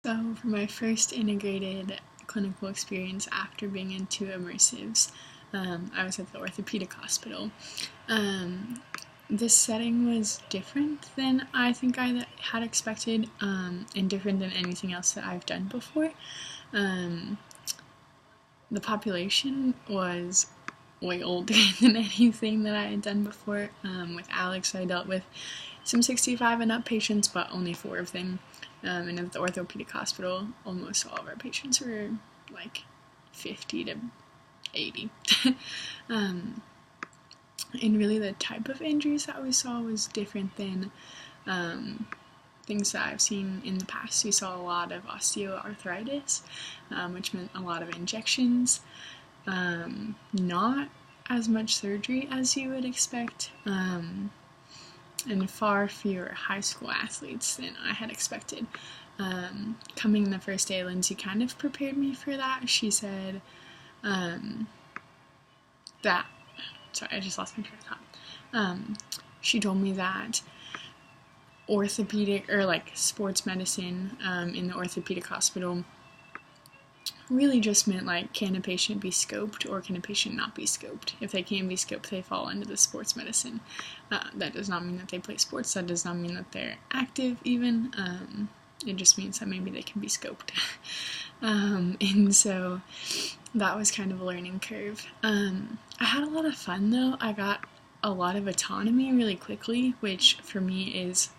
So for my first integrated clinical experience after being in two immersives, I was at the orthopedic hospital. This setting was different than I think I had expected, and different than anything else that I've done before. The population was way older than anything that I had done before. With Alex, I dealt with some 65 and up patients, but only 4 of them. And at the orthopedic hospital, almost all of our patients were like 50 to 80. And really the type of injuries that we saw was different than things that I've seen in the past. We saw a lot of osteoarthritis, which meant a lot of injections, not as much surgery as you would expect, and far fewer high school athletes than I had expected. Coming the first day, Lindsay kind of prepared me for that. She said sorry, I just lost my train of thought. She told me that orthopedic, or like sports medicine in the orthopedic hospital really just meant like, can a patient be scoped or can a patient not be scoped? If they can't be scoped, they fall into the sports medicine. That does not mean that they play sports. That does not mean that they're active even. It just means that maybe they can be scoped. And so that was kind of a learning curve. I had a lot of fun though. I got a lot of autonomy really quickly, which for me is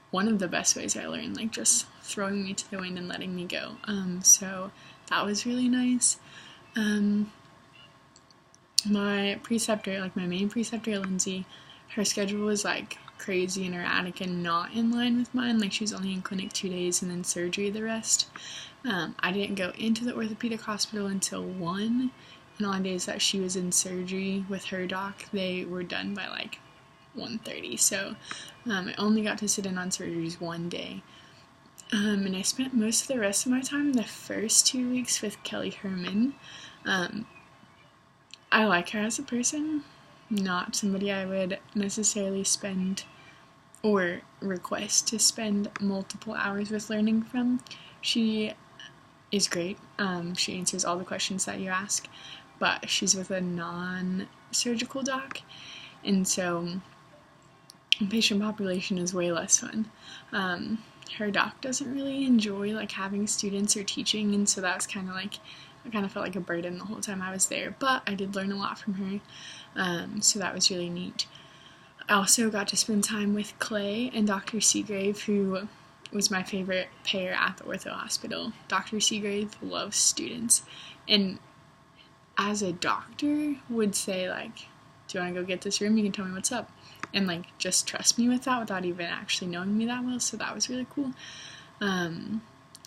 one of the best ways I learned, like just throwing me to the wind and letting me go. So that was really nice. My preceptor, like my main preceptor, Lindsay, her schedule was like crazy and erratic and not in line with mine. Like she was only in clinic 2 days and then surgery the rest. I didn't go into the orthopedic hospital until 1, and on days that she was in surgery with her doc, they were done by like 1:30. So I only got to sit in on surgeries 1 day. And I spent most of the rest of my time the first 2 weeks with Kelly Herman. I like her as a person, not somebody I would necessarily spend or request to spend multiple hours with learning from. She is great. She answers all the questions that you ask, but she's with a non-surgical doc, and so patient population is way less fun. Her doc doesn't really enjoy like having students or teaching, and so that was kind of like, I kind of felt like a burden the whole time I was there, but I did learn a lot from her, so that was really neat. I also got to spend time with Clay and Dr. Seagrave, who was my favorite pair at the ortho hospital. Dr. Seagrave loves students, and as a doctor would say like, do you want to go get this room? You can tell me what's up. And like, just trust me with that without even actually knowing me that well, so that was really cool. And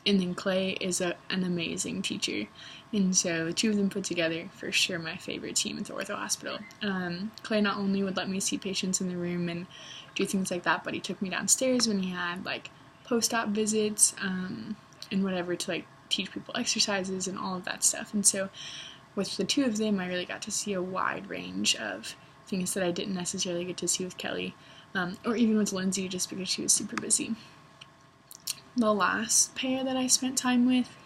then Clay is an amazing teacher, and so the two of them put together, for sure, my favorite team at the ortho hospital. Clay not only would let me see patients in the room and do things like that, but he took me downstairs when he had like post-op visits and whatever to like teach people exercises and all of that stuff. And so with the two of them, I really got to see a wide range of things that I didn't necessarily get to see with Kelly, or even with Lindsay, just because she was super busy. The last pair that I spent time with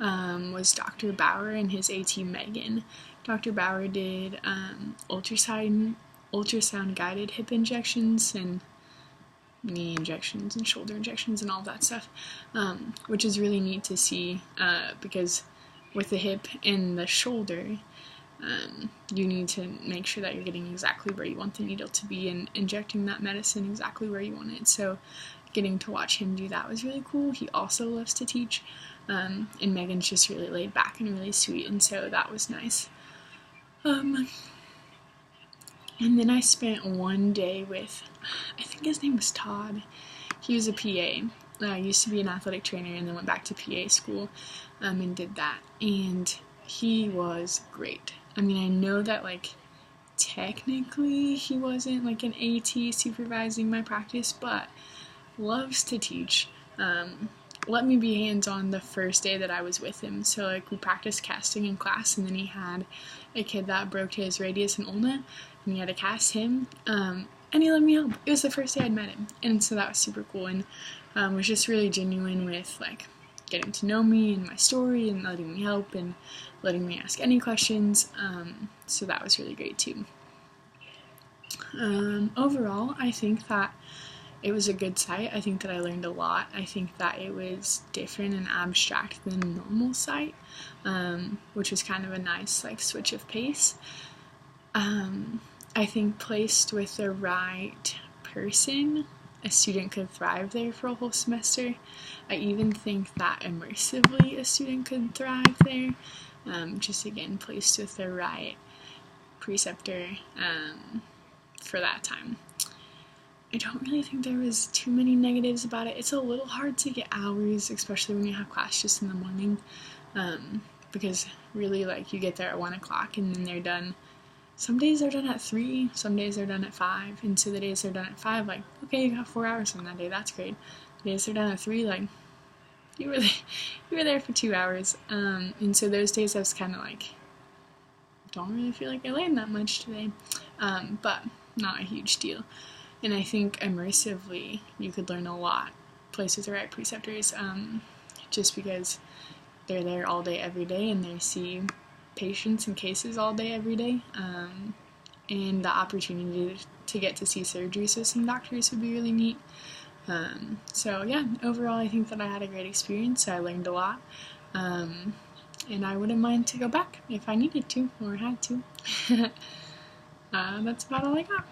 was Dr. Bauer and his AT Megan. Dr. Bauer did ultrasound guided hip injections and knee injections and shoulder injections and all that stuff, which is really neat to see, because with the hip and the shoulder, you need to make sure that you're getting exactly where you want the needle to be and injecting that medicine exactly where you want it. So getting to watch him do that was really cool. He also loves to teach, and Megan's just really laid back and really sweet, and so that was nice. And then I spent 1 day with, I think his name was Todd. He was a PA. I used to be an athletic trainer and then went back to PA school and did that. And he was great. I mean, I know that like technically he wasn't like an AT supervising my practice, but loves to teach. Let me be hands-on the first day that I was with him. So like we practiced casting in class, and then he had a kid that broke his radius and ulna, and he had to cast him, and he let me help. It was the first day I'd met him, and so that was super cool, and was just really genuine with like getting to know me and my story and letting me help and letting me ask any questions. So that was really great too. Overall, I think that it was a good site. I think that I learned a lot. I think that it was different and abstract than a normal site, which was kind of a nice like switch of pace. I think placed with the right person, a student could thrive there for a whole semester. I even think that immersively a student could thrive there, just again placed with the right preceptor for that time. I don't really think there was too many negatives about it. It's a little hard to get hours, especially when you have class just in the morning, because really, like, you get there at 1 o'clock and then they're done. Some days they're done at 3, some days they're done at 5, and so the days they're done at 5, like, okay, you got 4 hours on that day, that's great. The days they're done at 3, like, you were there for 2 hours, and so those days I was kind of like, don't really feel like I learned that much today, but not a huge deal. And I think immersively you could learn a lot placed with the right preceptors, just because they're there all day every day and they see patients and cases all day every day, and the opportunity to get to see surgeries with some doctors would be really neat. So yeah, overall I think that I had a great experience. I learned a lot, and I wouldn't mind to go back if I needed to or had to. That's about all I got.